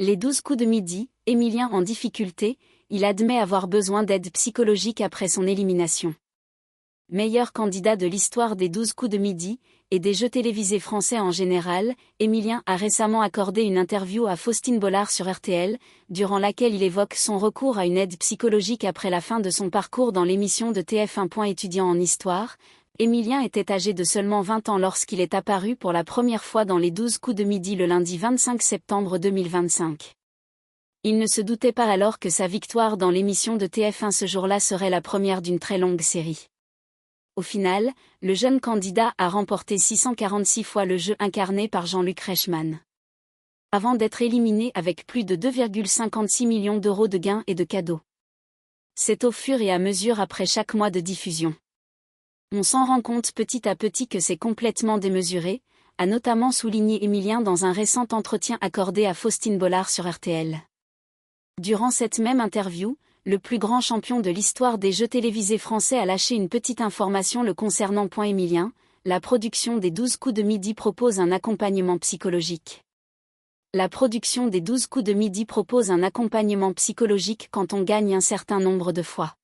Les 12 coups de midi, Émilien en difficulté, il admet avoir besoin d'aide psychologique après son élimination. Meilleur candidat de l'histoire des 12 coups de midi, et des jeux télévisés français en général, Émilien a récemment accordé une interview à Faustine Bollard sur RTL, durant laquelle il évoque son recours à une aide psychologique après la fin de son parcours dans l'émission de TF1. Étudiant en histoire, Émilien était âgé de seulement 20 ans lorsqu'il est apparu pour la première fois dans les 12 coups de midi le lundi 25 septembre 2025. Il ne se doutait pas alors que sa victoire dans l'émission de TF1 ce jour-là serait la première d'une très longue série. Au final, le jeune candidat a remporté 646 fois le jeu incarné par Jean-Luc Reichmann. Avant d'être éliminé avec plus de 2,56 millions d'euros de gains et de cadeaux. C'est au fur et à mesure après chaque mois de diffusion. On s'en rend compte petit à petit que c'est complètement démesuré, a notamment souligné Émilien dans un récent entretien accordé à Faustine Bollard sur RTL. Durant cette même interview, le plus grand champion de l'histoire des jeux télévisés français a lâché une petite information le concernant. Émilien, la production des 12 coups de midi propose un accompagnement psychologique. La production des 12 coups de midi propose un accompagnement psychologique quand on gagne un certain nombre de fois.